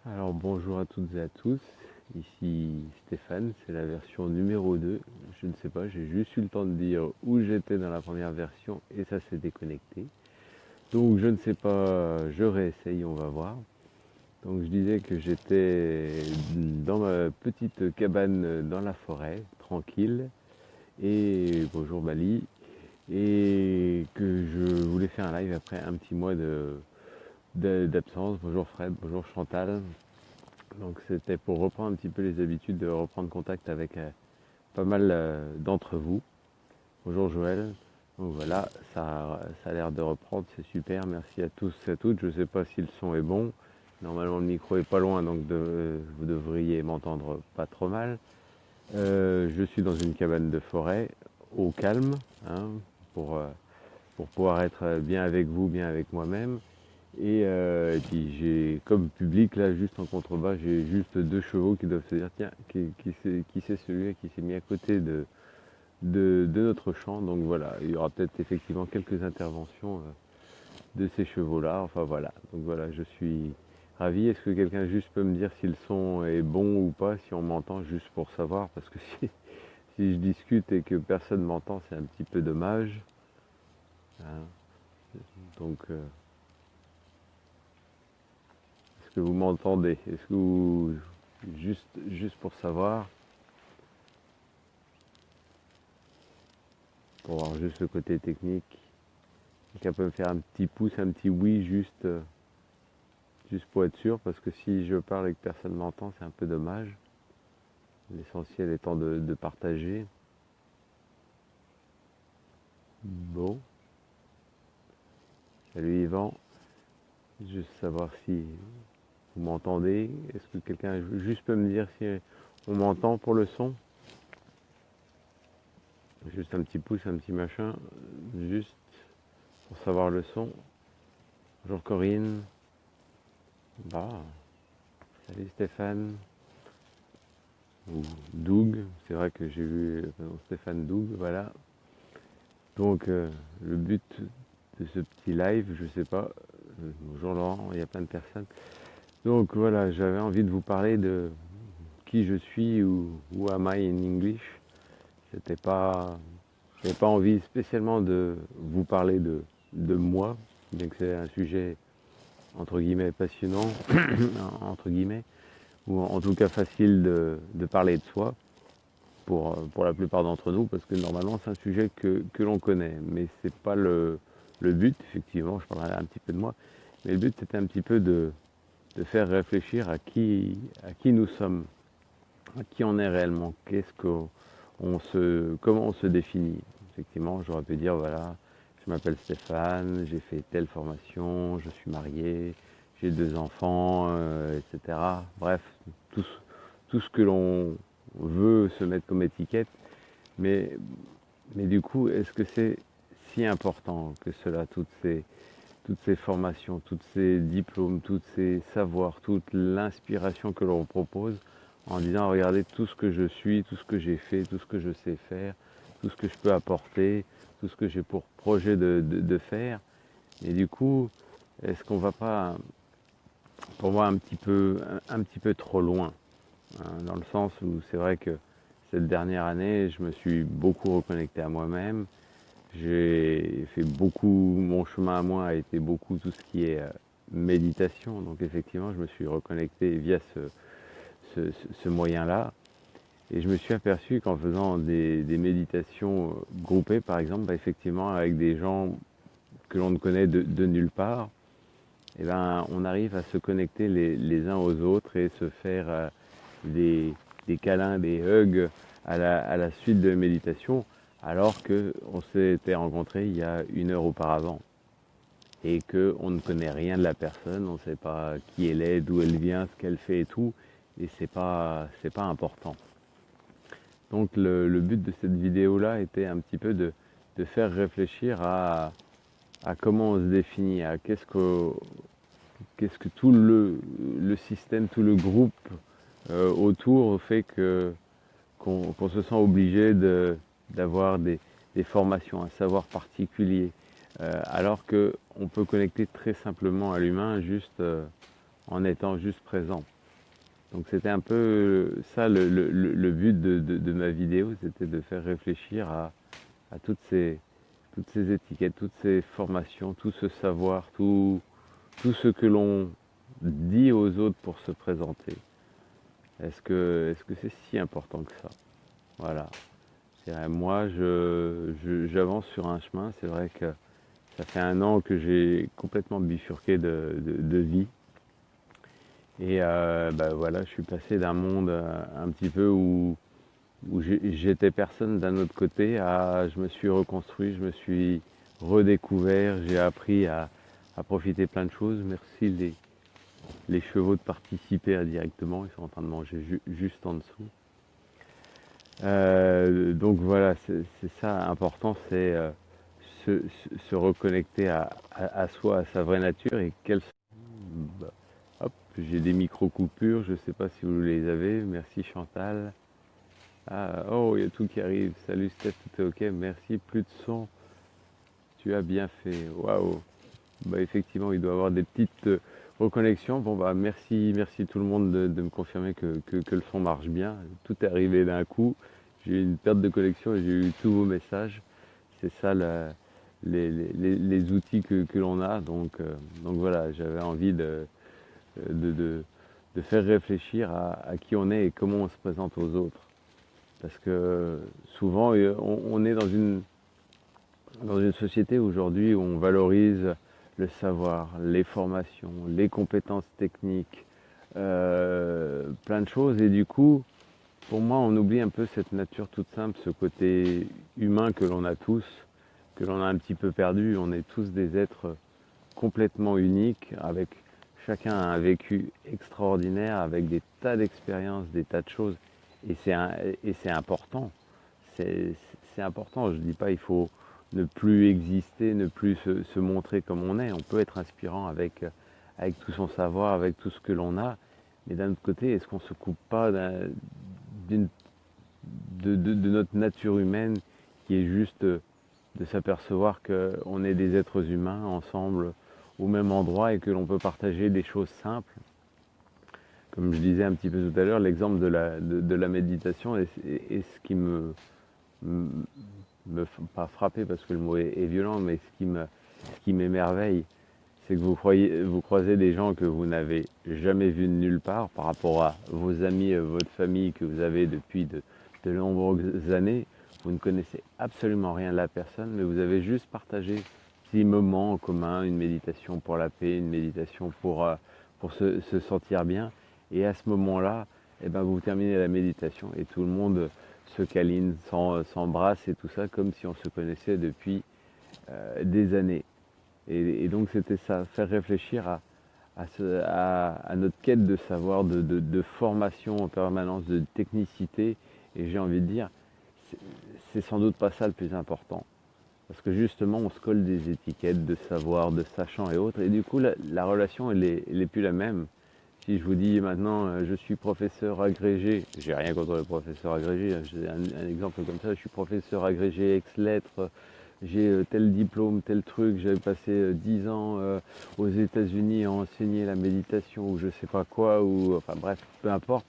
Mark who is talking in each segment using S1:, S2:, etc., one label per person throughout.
S1: Alors bonjour à toutes et à tous, ici Stéphane, c'est la version numéro 2. Je ne sais pas, j'ai juste eu le temps de dire où j'étais dans la première version et ça s'est déconnecté. Donc je ne sais pas, je réessaye, on va voir. Donc je disais que j'étais dans ma petite cabane dans la forêt, tranquille, et bonjour Bali, et que je voulais faire un live après un petit mois d'absence. Bonjour Fred, bonjour Chantal. Donc c'était pour reprendre un petit peu les habitudes de reprendre contact avec pas mal d'entre vous. Bonjour Joël. Donc voilà, ça a l'air de reprendre, c'est super. Merci à tous et à toutes. Je ne sais pas si le son est bon. Normalement le micro est pas loin, donc vous devriez m'entendre pas trop mal. Je suis dans une cabane de forêt, au calme, hein, pour, euh, pour pouvoir être bien avec vous, bien avec moi-même. Et puis j'ai comme public là juste en contrebas, j'ai juste deux chevaux qui doivent se dire tiens, qui c'est celui-là qui s'est mis à côté de notre champ. Donc voilà, il y aura peut-être effectivement quelques interventions de ces chevaux-là. Enfin voilà, donc voilà, je suis ravi. Est-ce que quelqu'un juste peut me dire si le son est bon ou pas, si on m'entend juste pour savoir, parce que si je discute et que personne m'entend, c'est un petit peu dommage, hein. Donc est-ce que vous m'entendez? Est-ce que vous... juste pour savoir, pour voir juste le côté technique, quelqu'un peut me faire un petit pouce, un petit oui, juste pour être sûr, parce que si je parle et que personne m'entend, c'est un peu dommage. L'essentiel étant de partager. Bon, salut Yvan, juste savoir si vous m'entendez. Est-ce que quelqu'un juste peut me dire si on m'entend pour le son? Juste un petit pouce, un petit machin, juste pour savoir le son. Bonjour Corinne. Bah, salut Stéphane. Ou Doug, c'est vrai que j'ai vu Stéphane Doug, voilà. Donc le but de ce petit live, je sais pas, bonjour Laurent, il y a plein de personnes. Donc voilà, j'avais envie de vous parler de qui je suis ou who am I in English. C'était pas, j'avais pas envie spécialement de vous parler de moi, bien que c'est un sujet entre guillemets passionnant, entre guillemets, ou en tout cas facile de parler de soi pour la plupart d'entre nous, parce que normalement c'est un sujet que l'on connaît, mais c'est pas le but, effectivement, je parlerai un petit peu de moi, mais le but c'était un petit peu de faire réfléchir à qui nous sommes, à qui on est réellement, comment on se définit. Effectivement, j'aurais pu dire, voilà, je m'appelle Stéphane, j'ai fait telle formation, je suis marié, j'ai deux enfants, etc. Bref, tout, tout ce que l'on veut se mettre comme étiquette, mais, mais du coup, est-ce que c'est si important que cela, toutes ces formations, tous ces diplômes, tous ces savoirs, toute l'inspiration que l'on propose en disant regardez tout ce que je suis, tout ce que j'ai fait, tout ce que je sais faire, tout ce que je peux apporter, tout ce que j'ai pour projet de faire. Et du coup, est-ce qu'on va pas, pour moi, un petit peu trop loin, hein, dans le sens où c'est vrai que cette dernière année, je me suis beaucoup reconnecté à moi-même. J'ai fait beaucoup, mon chemin à moi a été beaucoup tout ce qui est méditation. Donc effectivement, je me suis reconnecté via ce moyen-là. Et je me suis aperçu qu'en faisant des méditations groupées, par exemple, bah, effectivement, avec des gens que l'on ne connaît de nulle part, eh ben, on arrive à se connecter les uns aux autres et se faire des câlins, des hugs à la suite de la méditation, alors qu'on s'était rencontrés il y a une heure auparavant et qu'on ne connaît rien de la personne, on ne sait pas qui elle est, d'où elle vient, ce qu'elle fait et tout, et c'est pas important. Donc le but de cette vidéo-là était un petit peu de faire réfléchir à comment on se définit, à qu'est-ce que tout le système, tout le groupe autour fait qu'on se sent obligé d'avoir des formations, un savoir particulier, alors qu'on peut connecter très simplement à l'humain juste en étant juste présent. Donc c'était un peu ça le but de ma vidéo, c'était de faire réfléchir à toutes ces étiquettes, toutes ces formations, tout ce savoir, tout ce que l'on dit aux autres pour se présenter. Est-ce que c'est si important que ça? Voilà. Moi, j'avance sur un chemin. C'est vrai que ça fait 1 an que j'ai complètement bifurqué de vie. Et voilà, je suis passé d'un monde un petit peu où j'étais personne d'un autre côté à je me suis reconstruit, je me suis redécouvert, j'ai appris à profiter plein de choses. Merci les chevaux de participer directement, ils sont en train de manger juste en dessous. Donc voilà, c'est ça important, c'est se reconnecter à soi, à sa vraie nature et quelles sont. Bah, hop, j'ai des micro-coupures, je ne sais pas si vous les avez. Merci Chantal. Ah, oh, il y a tout qui arrive. Salut Steph, tout est ok. Merci, plus de son. Tu as bien fait. Waouh. Bah, effectivement, il doit y avoir des petites reconnexions. Bon, bah, merci tout le monde de me confirmer que le son marche bien. Tout est arrivé d'un coup. J'ai eu une perte de connexion et j'ai eu tous vos messages. C'est ça les outils que l'on a. Donc voilà, j'avais envie de, de- de faire réfléchir à qui on est et comment on se présente aux autres. Parce que souvent, on est dans une société aujourd'hui où on valorise le savoir, les formations, les compétences techniques, plein de choses. Et du coup, pour moi, on oublie un peu cette nature toute simple, ce côté humain que l'on a tous, que l'on a un petit peu perdu. On est tous des êtres complètement uniques, avec chacun un vécu extraordinaire, avec des tas d'expériences, des tas de choses. Et c'est important. C'est important. Je ne dis pas il faut ne plus exister, ne plus se montrer comme on est. On peut être inspirant avec tout son savoir, avec tout ce que l'on a. Mais d'un autre côté, est-ce qu'on ne se coupe pas d'une de notre nature humaine qui est juste de s'apercevoir qu'on est des êtres humains ensemble au même endroit et que l'on peut partager des choses simples. Comme je disais un petit peu tout à l'heure, l'exemple de la méditation est ce qui pas frappé parce que le mot est violent, mais ce qui m'émerveille, c'est que vous croisez des gens que vous n'avez jamais vus de nulle part par rapport à vos amis, votre famille que vous avez depuis de nombreuses années. Vous ne connaissez absolument rien de la personne, mais vous avez juste partagé petits moments en commun, une méditation pour la paix, une méditation pour se sentir bien. Et à ce moment-là, eh ben, vous terminez la méditation et tout le monde se câline, s'embrasse et tout ça, comme si on se connaissait depuis des années. Et donc c'était ça, faire réfléchir à notre quête de savoir, de formation en permanence, de technicité. Et j'ai envie de dire, c'est sans doute pas ça le plus important. Parce que justement, on se colle des étiquettes de savoir, de sachant et autres. Et du coup, la relation, elle est plus la même. Si je vous dis maintenant, je suis professeur agrégé, j'ai rien contre le professeur agrégé, hein, j'ai un exemple comme ça, je suis professeur agrégé ex-lettres, j'ai tel diplôme, tel truc, j'avais passé 10 ans aux États-Unis à enseigner la méditation ou je sais pas quoi, ou enfin bref, peu importe.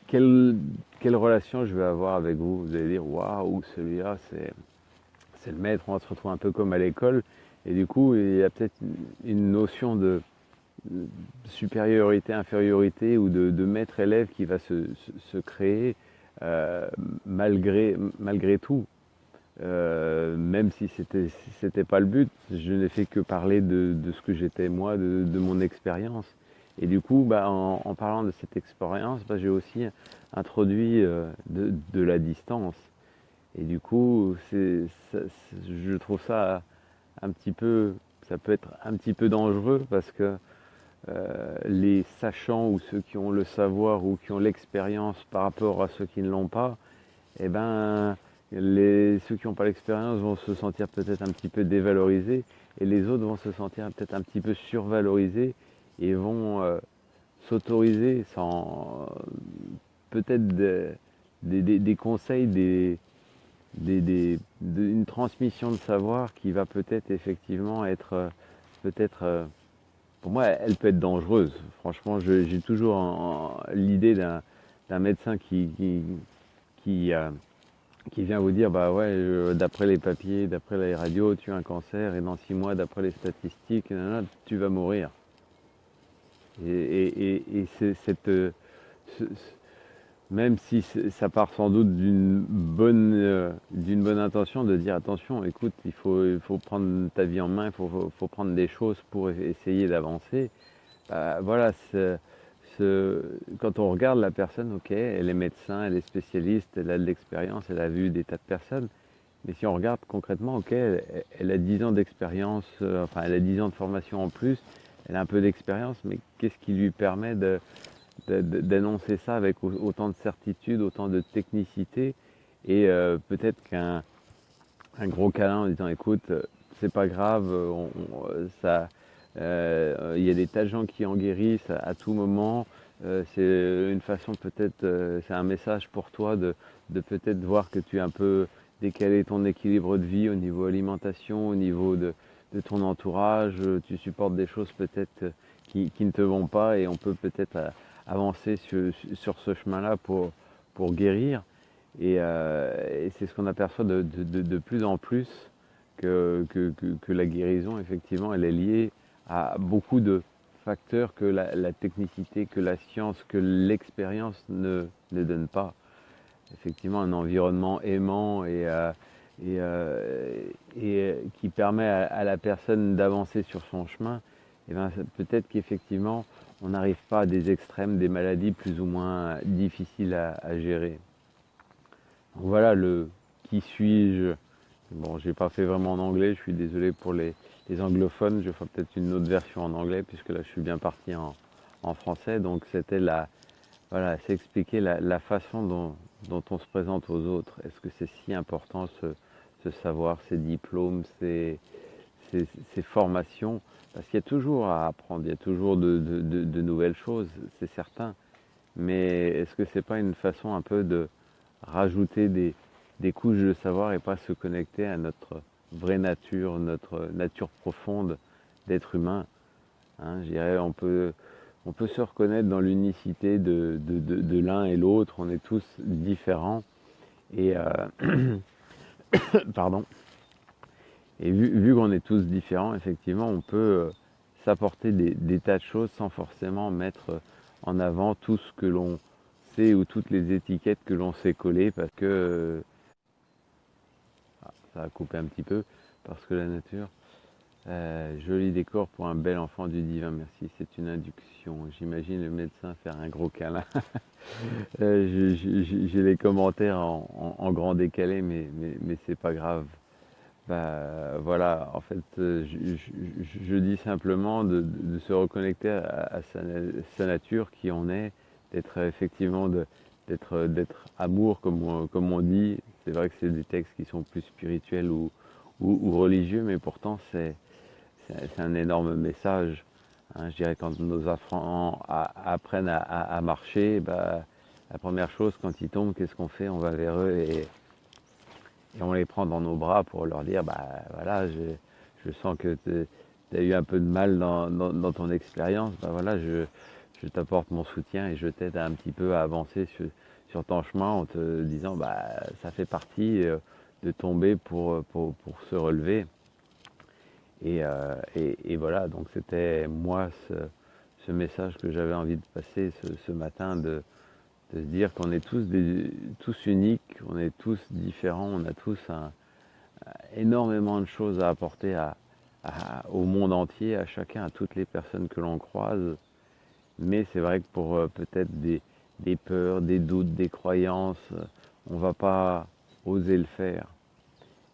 S1: Quelle, quelle relation je vais avoir avec vous? Vous allez dire, waouh, celui-là, c'est le maître, on va se retrouver un peu comme à l'école, et du coup, il y a peut-être une notion de supériorité, infériorité ou de maître-élève qui va se créer euh, malgré tout. Même si c'était pas le but, je n'ai fait que parler de ce que j'étais moi, de mon expérience. Et du coup, bah, en parlant de cette expérience, bah, j'ai aussi introduit de la distance. Et du coup, je trouve ça un petit peu, ça peut être un petit peu dangereux parce que les sachants ou ceux qui ont le savoir ou qui ont l'expérience par rapport à ceux qui ne l'ont pas, eh ben, ceux qui n'ont pas l'expérience vont se sentir peut-être un petit peu dévalorisés et les autres vont se sentir peut-être un petit peu survalorisés et vont s'autoriser sans peut-être des conseils, une transmission de savoir qui va peut-être effectivement être peut-être pour moi, elle peut être dangereuse. Franchement, j'ai toujours l'idée d'un médecin qui, euh, qui vient vous dire, bah ouais, d'après les papiers, d'après les radios, tu as un cancer et dans 6 mois, d'après les statistiques, nanana, tu vas mourir. Et c'est même si ça part sans doute d'une bonne intention de dire attention, écoute, il faut prendre ta vie en main, il faut prendre des choses pour essayer d'avancer. Bah, voilà, quand on regarde la personne, ok, elle est médecin, elle est spécialiste, elle a de l'expérience, elle a vu des tas de personnes. Mais si on regarde concrètement, ok, elle a 10 ans d'expérience, enfin elle a 10 ans de formation en plus, elle a un peu d'expérience, mais qu'est-ce qui lui permet d'annoncer ça avec autant de certitude, autant de technicité et peut-être qu'un gros câlin en disant écoute, c'est pas grave, il y a des tas de gens qui en guérissent à tout moment. C'est une façon peut-être, c'est un message pour toi de peut-être voir que tu es un peu décalé ton équilibre de vie au niveau alimentation, au niveau de ton entourage. Tu supportes des choses peut-être qui ne te vont pas et on peut peut-être avancer sur ce chemin-là pour guérir. Et c'est ce qu'on aperçoit de plus en plus que la guérison, effectivement, elle est liée à beaucoup de facteurs que la technicité, que la science, que l'expérience ne donne pas. Effectivement, un environnement aimant et qui permet à la personne d'avancer sur son chemin, et ben, peut-être qu'effectivement, on n'arrive pas à des extrêmes, des maladies plus ou moins difficiles à gérer. Donc voilà le qui suis-je. Bon, j'ai pas fait vraiment en anglais, je suis désolé pour les anglophones, je ferai peut-être une autre version en anglais puisque là je suis bien parti en français. Donc c'était voilà, c'est expliquer la façon dont on se présente aux autres. Est-ce que c'est si important ce savoir, ces diplômes, ces formations? Parce qu'il y a toujours à apprendre, il y a toujours de nouvelles choses, c'est certain. Mais est-ce que c'est pas une façon un peu de rajouter des couches de savoir et pas se connecter à notre vraie nature, notre nature profonde d'être humain, hein, je dirais, on peut se reconnaître dans l'unicité de l'un et l'autre, on est tous différents. Et, pardon. Et vu qu'on est tous différents, effectivement, on peut s'apporter des tas de choses sans forcément mettre en avant tout ce que l'on sait ou toutes les étiquettes que l'on sait coller parce que ça a coupé un petit peu, parce que la nature, joli décor pour un bel enfant du divin, merci, c'est une induction. J'imagine le médecin faire un gros câlin. J'ai les commentaires en grand décalé, mais c'est pas grave. Bah, voilà, en fait, je dis simplement de se reconnecter à sa nature qui en est, d'être effectivement, d'être amour, comme on dit. C'est vrai que c'est des textes qui sont plus spirituels ou religieux, mais pourtant c'est un énorme message. Hein. Je dirais quand nos enfants apprennent à marcher, bah, la première chose quand ils tombent, qu'est-ce qu'on fait? On va vers eux et on les prend dans nos bras pour leur dire, bah voilà, je sens que tu as eu un peu de mal dans ton expérience, bah voilà, je t'apporte mon soutien et je t'aide un petit peu à avancer sur ton chemin en te disant, bah ça fait partie de tomber pour se relever. Et voilà, donc c'était moi ce message que j'avais envie de passer ce matin, de se dire qu'on est tous uniques, on est tous différents, on a tous énormément de choses à apporter au monde entier, à chacun, à toutes les personnes que l'on croise. Mais c'est vrai que pour peut-être des peurs, des doutes, des croyances, on ne va pas oser le faire.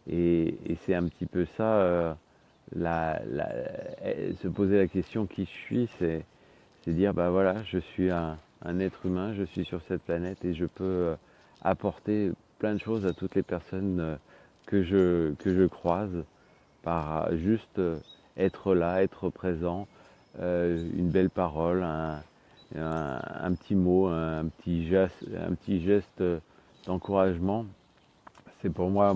S1: Et c'est un petit peu ça, se poser la question qui je suis, c'est dire, bah voilà, je suis un être humain, je suis sur cette planète et je peux apporter plein de choses à toutes les personnes que je croise par juste être là, être présent, une belle parole, un petit mot, un petit geste d'encouragement. C'est pour moi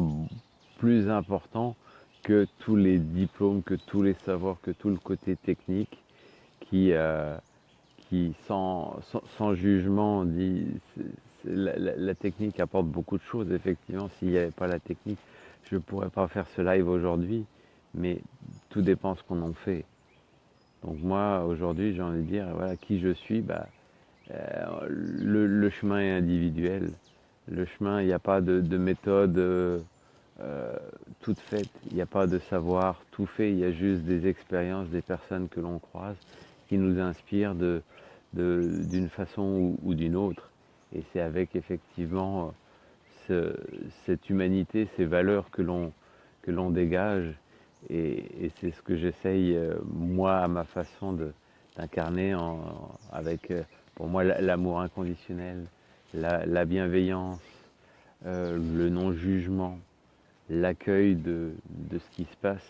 S1: plus important que tous les diplômes, que tous les savoirs, que tout le côté technique. qui sans jugement dit la technique apporte beaucoup de choses. Effectivement, s'il n'y avait pas la technique, je ne pourrais pas faire ce live aujourd'hui, mais tout dépend ce qu'on en fait. Donc moi, aujourd'hui, j'ai envie de dire, voilà, qui je suis, le chemin est individuel. Le chemin, il n'y a pas de méthode toute faite, il n'y a pas de savoir tout fait, il y a juste des expériences, des personnes que l'on croise qui nous inspirent d'une façon ou d'une autre. Et c'est avec effectivement cette humanité, ces valeurs que l'on dégage. Et c'est ce que j'essaye, moi, à ma façon d'incarner avec, pour moi, l'amour inconditionnel, la bienveillance, le non-jugement, l'accueil de ce qui se passe,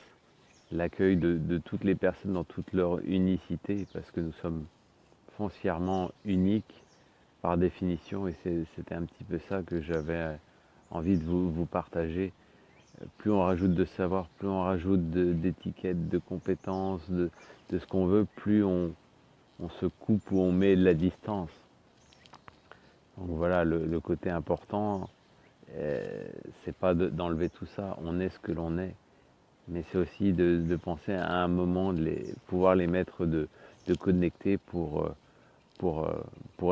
S1: l'accueil de toutes les personnes dans toute leur unicité, parce que nous sommes foncièrement uniques par définition, et c'était un petit peu ça que j'avais envie de vous partager. Plus on rajoute de savoir, plus on rajoute d'étiquettes, de compétences, de ce qu'on veut, plus on se coupe ou on met de la distance. Donc voilà, le côté important, c'est pas d'enlever tout ça, on est ce que l'on est, mais c'est aussi de penser à un moment de pouvoir les mettre, de connecter pour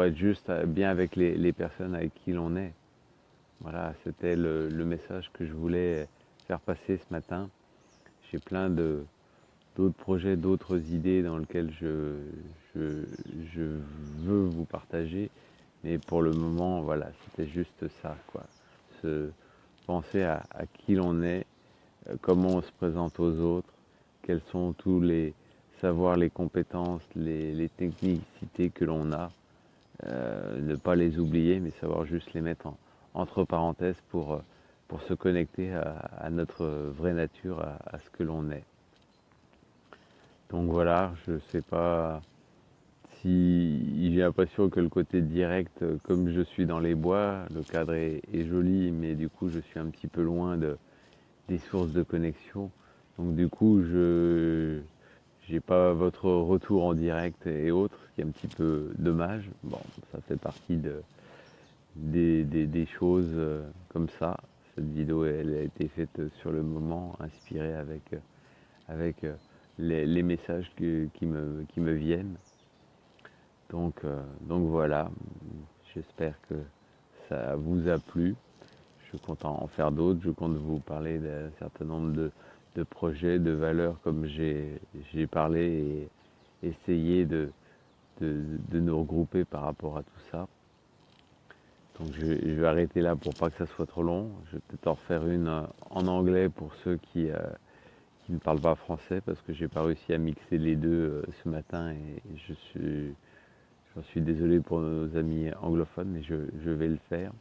S1: être juste bien avec les personnes avec qui l'on est. Voilà, c'était le message que je voulais faire passer ce matin. J'ai plein d'autres projets, d'autres idées dans lesquelles je veux vous partager. Mais pour le moment, voilà, c'était juste ça, quoi. Penser à qui l'on est, comment on se présente aux autres, quels sont tous les savoirs, les compétences, les technicités que l'on a. Ne pas les oublier, mais savoir juste les mettre entre parenthèses pour se connecter à notre vraie nature, à ce que l'on est. Donc voilà, je ne sais pas si j'ai l'impression que le côté direct, comme je suis dans les bois, le cadre est joli, mais du coup je suis un petit peu loin des sources de connexion. Donc du coup je n'ai pas votre retour en direct et autres, ce qui est un petit peu dommage. Bon, ça fait partie des choses comme ça. Cette vidéo, elle a été faite sur le moment, inspirée avec les messages qui me viennent. Donc voilà, j'espère que ça vous a plu. Je compte en faire d'autres, je compte vous parler d'un certain nombre de projets, de valeurs comme j'ai parlé, et essayer de nous regrouper par rapport à tout ça. Donc je vais arrêter là pour pas que ça soit trop long. Je vais peut-être en refaire une en anglais pour ceux qui ne parlent pas français, parce que j'ai pas réussi à mixer les deux ce matin, et j'en suis désolé pour nos amis anglophones, mais je vais le faire.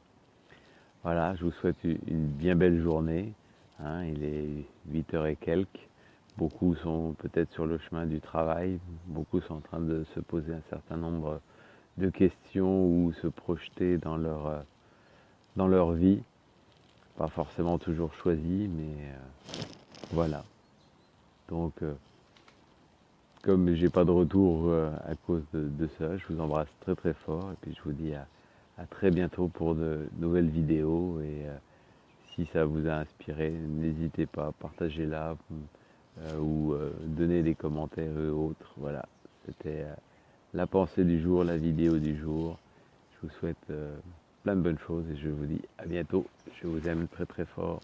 S1: Voilà, je vous souhaite une bien belle journée. Hein, il est 8 h et quelques. Beaucoup sont peut-être sur le chemin du travail. Beaucoup sont en train de se poser un certain nombre de questions ou se projeter dans leur vie. Pas forcément toujours choisie, mais voilà. Donc, comme j'ai pas de retour à cause de ça, je vous embrasse très très fort, et puis je vous dis à très bientôt pour de nouvelles vidéos. Et si ça vous a inspiré, n'hésitez pas, partagez-la, ou donnez des commentaires et autres. Voilà, c'était la pensée du jour, la vidéo du jour. Je vous souhaite plein de bonnes choses, et je vous dis à bientôt. Je vous aime très très fort.